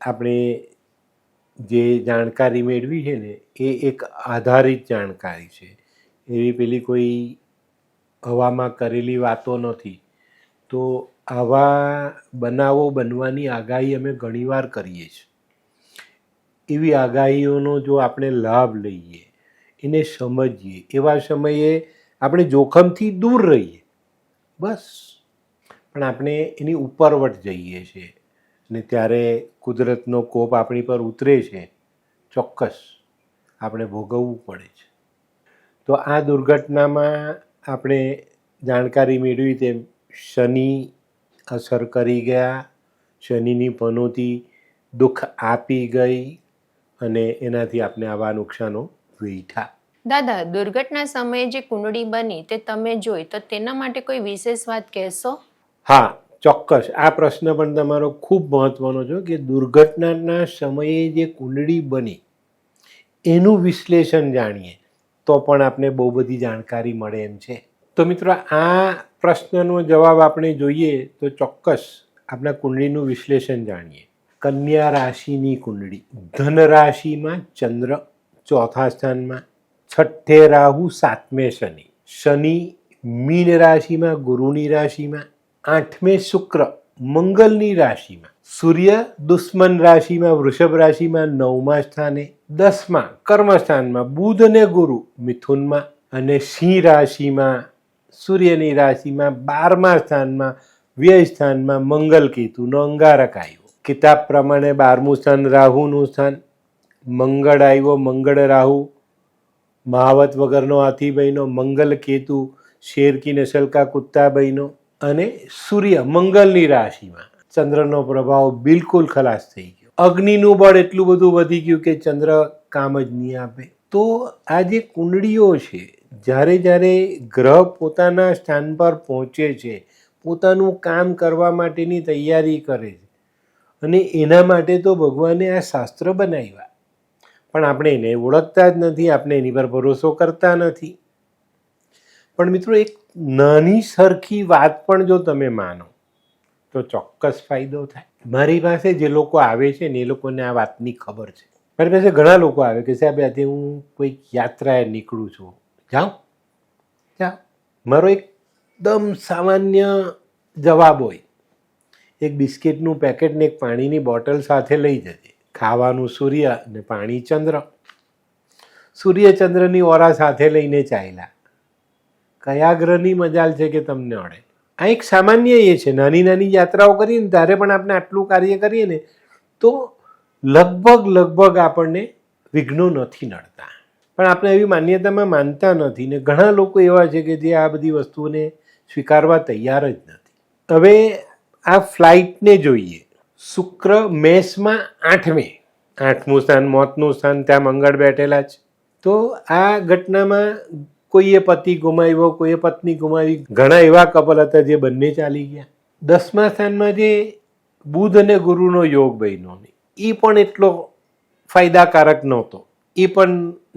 આપણે જે જાણકારી મેળવી છે ને એ એક આધારિત જાણકારી છે, એવી પેલી કોઈ હવામાં કરેલી વાતો નથી. તો આવા બનાવો બનવાની આગાહી અમે ઘણીવાર કરીએ છીએ. એવી આગાહીઓનો જો આપણે લાભ લઈએ, એને સમજીએ, એવા સમયે આપણે જોખમથી દૂર રહીએ બસ. પણ આપણે એની ઉપરવટ જઈએ છીએ અને ત્યારે કુદરતનો કોપ આપણી પર ઉતરે છે, ચોક્કસ આપણે ભોગવવું પડે છે. તો આ દુર્ઘટનામાં આપણે જાણકારી મેળવી તેમ શનિ અસર કરી ગયા, શનિની પનોતી દુઃખ આપી ગઈ અને એનાથી આપણે આવા નુકસાનો વેઠા. દાદા, દુર્ઘટના સમયે જે કુંડળી બની તે તમે જોઈ, તો તેના માટે કોઈ વિશેષ વાત કહેશો? હા, ચોક્કસ. આ પ્રશ્ન પણ તમારો ખૂબ મહત્વનો છે કે દુર્ઘટનાના સમયે જે કુંડળી બની એનું વિશ્લેષણ જાણીએ તો પણ આપણે બહુ બધી જાણકારી મળે એમ છે. તો મિત્રો, આ પ્રશ્નનો જવાબ આપણે જોઈએ તો ચોક્કસ આપણા કુંડળીનું વિશ્લેષણ જાણીએ. કન્યા રાશિની કુંડળી, ધન રાશિમાં ચંદ્ર 4થા સ્થાનમાં, 6ઠે રાહુ, 7મે શનિ, શનિ મીન રાશિમાં ગુરુની રાશિમાં, 8મે શુક્ર મંગલની રાશિમાં, સૂર્ય દુશ્મન રાશિમાં વૃષભ રાશિમાં 9મા સ્થાને, 10મા કર્મસ્થાનમાં બુધ અને ગુરુ મિથુનમાં, અને સિંહ રાશિમાં સૂર્યની રાશિમાં 12મા સ્થાનમાં વ્યય સ્થાનમાં મંગલ કેતુનો અંગારક આવ્યો. કિતાબ પ્રમાણે 12મું સ્થાન રાહુનું સ્થાન, મંગળ આવ્યો, મંગળ રાહુ મહાવત વગરનો હાથી બન્યો, મંગલ કેતુ શેર કી નસલ કા કુત્તા બન્યો, અને સૂર્ય મંગલની રાશિમાં. ચંદ્રનો પ્રભાવ બિલકુલ ખલાસ થઈ ગયો. અગ્નિનું બળ એટલું બધું વધી ગયું કે ચંદ્ર કામ જ નહીં આપે. તો આ જે કુંડળીઓ છે, જ્યારે ગ્રહ પોતાના સ્થાન પર પહોંચે છે, પોતાનું કામ કરવા માટેની તૈયારી કરે છે, અને એના માટે તો ભગવાને આ શાસ્ત્ર બનાવ્યા, પણ આપણે એને ઓળખતા જ નથી, આપણે એની પર ભરોસો કરતા નથી. પણ મિત્રો, એક નાની સરખી વાત પણ જો તમે માનો તો ચોક્કસ ફાયદો થાય. મારી પાસે જે લોકો આવે છે ને એ લોકોને આ વાતની ખબર છે. મારી પાસે ઘણા લોકો આવે કે સાહેબ આજે હું કોઈક યાત્રાએ નીકળું છું, જાઉં. મારો એકદમ સામાન્ય જવાબ હોય, એક બિસ્કિટનું પેકેટ ને એક પાણીની બોટલ સાથે લઈ જજે. ખાવાનું સૂર્ય અને પાણી ચંદ્ર. સૂર્ય ચંદ્રની ઓરા સાથે લઈને ચાલ્યા. કયા ગ્રહની મજાલ છે કે તમને અડે? આ એક સામાન્ય એ છે. નાની નાની યાત્રાઓ કરીએ ને ત્યારે પણ આપણે આટલું કાર્ય કરીએ ને તો લગભગ આપણને વિઘ્નો નથી નડતા. પણ આપણે એવી માન્યતામાં માનતા નથી ને ઘણા લોકો એવા છે કે જે આ બધી વસ્તુઓને સ્વીકારવા તૈયાર જ નથી. હવે આ ફ્લાઇટને જોઈએ. શુક્ર મેષમાં 8મું સ્થાન, મોતનું સ્થાન, ત્યાં મંગળ બેઠેલા છે. તો આ ઘટનામાં કોઈએ પતિ ગુમાવ્યો, કોઈએ પત્ની ગુમાવી. ઘણા એવા કપલ હતા જે બંને ચાલી ગયા. 10મા સ્થાનમાં જે બુધ અને ગુરુનો યોગ બન્યો, એ પણ એટલો ફાયદાકારક નહોતો. એ પણ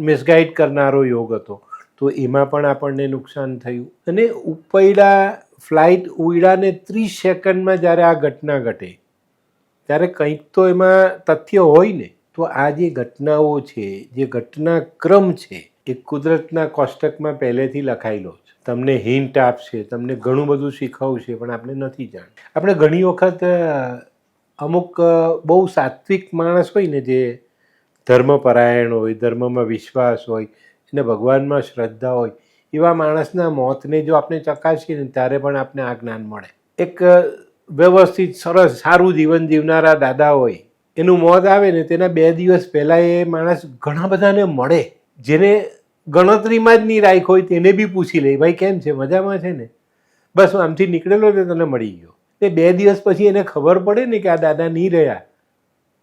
મિસગાઈડ કરનારો યોગ હતો. તો એમાં પણ આપણને નુકસાન થયું. અને ઉપડ્યા, ફ્લાઇટ ઉડ્યાને 30 સેકન્ડમાં જ્યારે આ ઘટના ઘટે ત્યારે કંઈક તો એમાં તથ્ય હોય ને. તો આ જે ઘટનાઓ છે, જે ઘટનાક્રમ છે, એ કુદરતના કોષ્ટકમાં પહેલેથી લખાયેલો છે. તમને હિન્ટ આપશે, તમને ઘણું બધું શીખવશે, પણ આપણે નથી જાણતા. આપણે ઘણી વખત અમુક બહુ સાત્વિક માણસ હોય ને, જે ધર્મપરાયણ હોય, ધર્મમાં વિશ્વાસ હોય, એને ભગવાનમાં શ્રદ્ધા હોય, એવા માણસના મોતને જો આપણે ચકાસીએ ને ત્યારે પણ આપણે આ જ્ઞાન મળે. એક વ્યવસ્થિત સરસ સારું જીવન જીવનારા દાદા હોય, એનું મોત આવે ને તેના 2 દિવસ પહેલાં એ માણસ ઘણા બધાને મળે, જેને ગણતરીમાં જ નહીં રાખ હોય તેને બી પૂછી લે, ભાઈ કેમ છે, મજામાં છે ને, બસ હું આમથી નીકળેલો ને તને મળી ગયો. તે 2 દિવસ પછી એને ખબર પડે ને કે આ દાદા નહીં રહ્યા,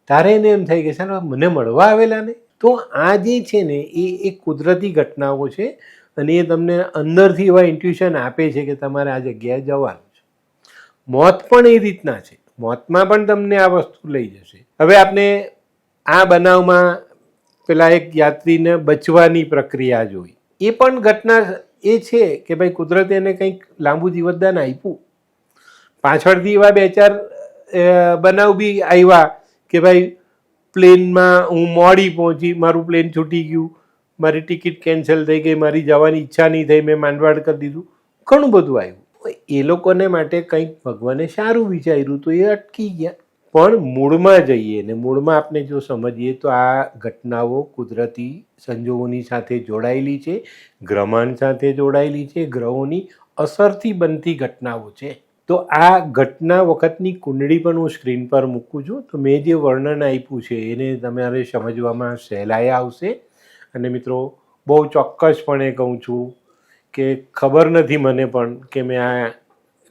તારે એને એમ થાય કે ચાલો મને મળવા આવેલા ને. તો આ જે છે ને એ કુદરતી ઘટનાઓ છે, અને એ તમને અંદરથી એવા ઇન્ટ્યુશન આપે છે કે તમારે આ જગ્યાએ જવાનું છે. મોત પણ એ રીતના છે, મોતમાં પણ તમને આ વસ્તુ લઈ જશે. હવે આપણે આ બનાવમાં પેલા એક યાત્રીને બચવાની પ્રક્રિયા જોઈ. એ પણ ઘટના એ છે કે ભાઈ કુદરતે એને કંઈક લાંબુ જીવતદાન આપ્યું. પાછળથી એવા 2-4 બનાવ બી આવ્યા કે ભાઈ પ્લેનમાં હું મોડી પહોંચી, મારું પ્લેન છૂટી ગયું, મારી ટિકિટ કેન્સલ થઈ ગઈ, મારી જવાની ઈચ્છા નહીં થઈ, મેં માંડવાડ કરી દીધું, ઘણું બધું આવ્યું. એ લોકોને માટે કંઈક ભગવાને સારું વિચાર્યું તો એ અટકી ગયા. પણ મૂળમાં જઈએ ને મૂળમાં આપણે જો સમજીએ તો આ ઘટનાઓ કુદરતી સંજોગોની સાથે જોડાયેલી છે, ગ્રહમાન સાથે જોડાયેલી છે, ગ્રહોની અસરથી બનતી ઘટનાઓ છે. તો આ ઘટના વખતની કુંડળી પણ હું સ્ક્રીન પર મૂકું છું. તો મેં જે વર્ણન આપ્યું છે એને તમારે સમજવામાં સહેલાઈ આવશે. અને મિત્રો, બહુ ચોક્કસપણે કહું છું કે ખબર નથી મને પણ કે મેં આ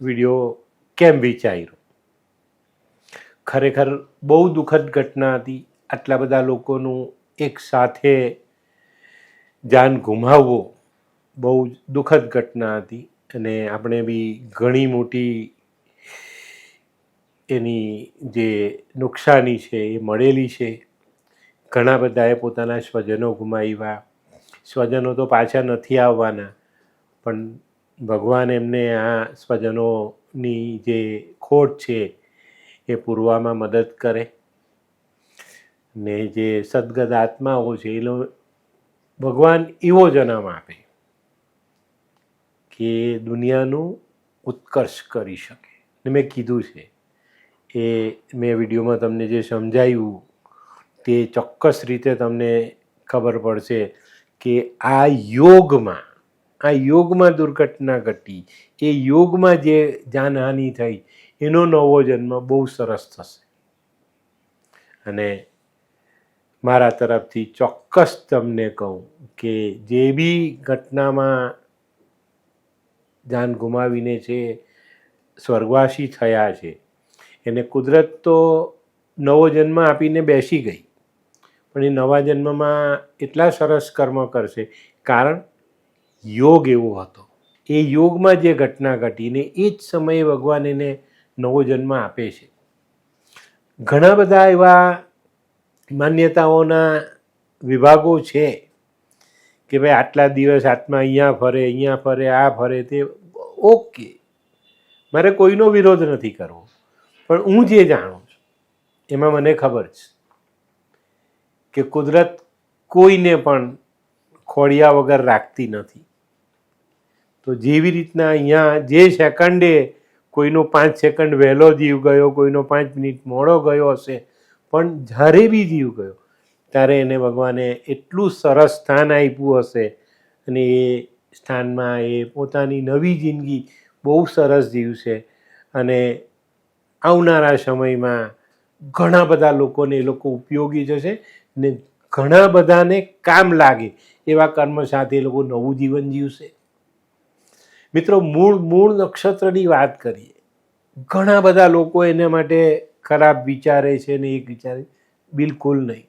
વિડીયો કેમ વિચાર્યો. ખરેખર બહુ દુઃખદ ઘટના હતી. આટલા બધા લોકોનું એક સાથે જાન ગુમાવવો બહુ દુઃખદ ઘટના હતી, અને આપણે બી ઘણી મોટી એની જે નુકસાની છે એ મળેલી છે. ઘણા બધાએ પોતાના સ્વજનો ગુમાવ્યા. સ્વજનો તો પાછા નથી આવવાના, પણ ભગવાન એમને આ સ્વજનોની જે ખોટ છે એ પૂરવામાં મદદ કરે. ને જે સદગત આત્માઓ છે એ ભગવાન એવો જન્મ આપે કે દુનિયાનું ઉત્કર્ષ કરી શકે. ને મેં કીધું છે એ મેં વિડીયોમાં તમને જે સમજાવ્યું તે ચોક્કસ રીતે તમને ખબર પડશે કે આ યોગમાં દુર્ઘટના ઘટી, એ યોગમાં જે જાનહાનિ થઈ, એનો નવો જન્મ બહુ સરસ થશે. અને મારા તરફથી ચોક્કસ તમને કહું કે જે બી ઘટનામાં જાન ગુમાવીને છે સ્વર્ગવાસી થયા છે, એને કુદરત તો નવો જન્મ આપીને બેસી ગઈ, પણ એ નવા જન્મમાં એટલા સરસ કર્મ કરશે, કારણ યોગ એવો હતો. એ યોગમાં જે ઘટના ઘટીને એ જ સમયે ભગવાન એને નવો જન્મ આપે છે. ઘણા બધા એવા માન્યતાઓના વિભાગો છે કે ભાઈ આટલા દિવસ આત્મા અહીંયા ફરે, આ ફરે, તે ઓકે, મારે કોઈનો વિરોધ નથી કરવો. પણ હું જે જાણું છું એમાં મને ખબર છે કે કુદરત કોઈને પણ ખોડિયા વગર રાખતી નથી. તો જેવી રીતના અહીંયા જે સેકન્ડે કોઈનો 5 સેકન્ડ વહેલો જીવ ગયો, કોઈનો 5 મિનિટ મોડો ગયો હશે, પણ જ્યારે બી જીવ ગયો ત્યારે એને ભગવાને એટલું સરસ સ્થાન આપ્યું હશે, અને એ સ્થાનમાં એ પોતાની નવી જિંદગી બહુ સરસ જીવશે. અને આવનારા સમયમાં ઘણા બધા લોકોને એ લોકો ઉપયોગી જશે, ને ઘણા બધાને કામ લાગે એવા કર્મ સાથે એ લોકો નવું જીવન જીવશે. મિત્રો, મૂળ નક્ષત્રની વાત કરીએ, ઘણા બધા લોકો એના માટે ખરાબ વિચારે છે ને એક વિચારે, બિલકુલ નહીં.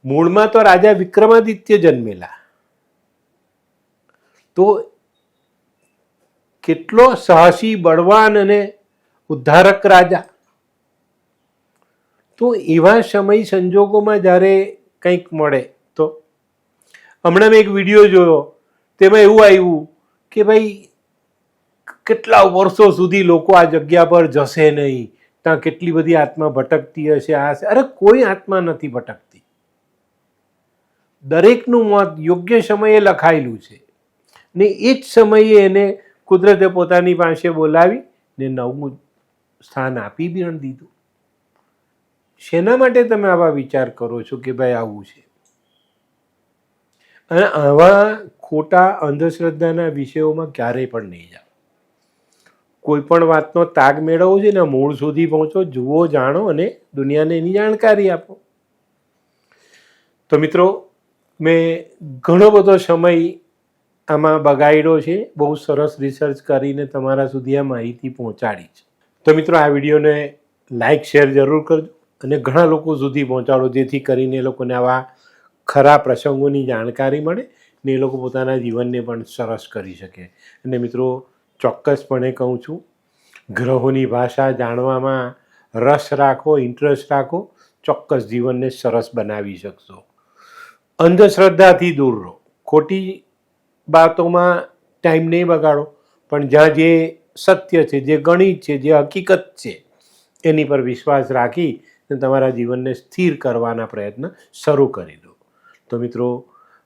મૂળમાં તો રાજા વિક્રમાદિત્ય જન્મેલા, તો કેટલો સાહસી, બળવાન અને ઉદ્ધારક રાજા. તો એવા સમય સંજોગોમાં જ્યારે કંઈક મળે, તો હમણાં મેં એક વિડીયો જોયો, તેમાં એવું આવ્યું કે ભાઈ કેટલા વર્ષો સુધી લોકો આ જગ્યા પર જશે નહીં, ત્યાં કેટલી બધી આત્મા ભટકતી હશે, આ હશે. અરે કોઈ આત્મા નથી ભટકતી. દરેકનું મોત યોગ્ય સમયે લખાયેલું છે ને એ જ સમયે એને કુદરતે પોતાની પાસે બોલાવી ને નવું સ્થાન આપી પણ દીધું. શેના માટે તમે આવા વિચાર કરો છો કે ભાઈ આવું છે? અને આવા ખોટા અંધશ્રદ્ધાના વિષયોમાં ક્યારેય પણ નહીં જાઓ. કોઈ પણ વાતનો તાગ મેળવવો છે ને મૂળ સુધી પહોંચો, જુઓ, જાણો અને દુનિયાને એની જાણકારી આપો. તો મિત્રો, મેં ઘણો બધો સમય આમાં બગાડ્યો છે, બહુ સરસ રિસર્ચ કરીને તમારા સુધી આ માહિતી પહોંચાડી છે. તો મિત્રો, આ વિડીયોને લાઈક શેર જરૂર કરજો અને ઘણા લોકો સુધી પહોંચાડો, જેથી કરીને એ લોકોને આવા ખરા પ્રસંગોની જાણકારી મળે ને એ લોકો પોતાના જીવનને પણ સરસ કરી શકે. અને મિત્રો, ચોક્કસપણે કહું છું, ગ્રહોની ભાષા જાણવામાં રસ રાખો, ઇન્ટરેસ્ટ રાખો, ચોક્કસ જીવનને સરસ બનાવી શકશો. અંધશ્રદ્ધાથી દૂર રહો, ખોટી વાતોમાં ટાઈમ નહીં બગાડો, પણ જ્યાં જે સત્ય છે, જે ગણિત છે, જે હકીકત છે, એની પર વિશ્વાસ રાખી અને તમારા જીવનને સ્થિર કરવાના પ્રયત્ન શરૂ કરી દો. તો મિત્રો,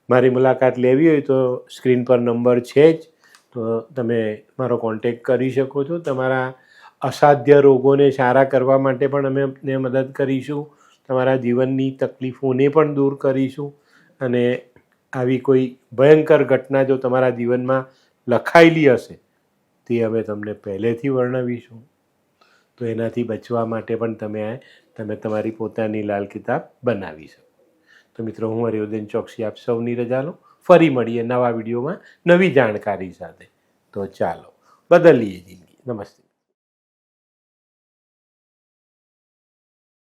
મારી મુલાકાત લેવી હોય તો સ્ક્રીન પર નંબર છે જ, તો તમે મારો કોન્ટેક્ટ કરી શકો છો. તમારા અસાધ્ય રોગોને સારા કરવા માટે પણ અમે આપને મદદ કરીશું. તમારા જીવનની તકલીફોને પણ દૂર કરીશું. અને આવી કોઈ ભયંકર ઘટના જો તમારા જીવનમાં લખાયેલી હશે તે અમે તમને પહેલેથી વર્ણવીશું. તો એનાથી બચવા માટે પણ તમે તમારી પોતાની લાલ કિતાબ બનાવી શકો. તો મિત્રો, હું હરિવર્ધન ચોકસી આપ સૌની રજા લઉં. ફરી મળીએ નવા વિડીયોમાં નવી જાણકારી સાથે. તો ચાલો, બદલીએ જિંદગી. નમસ્તે.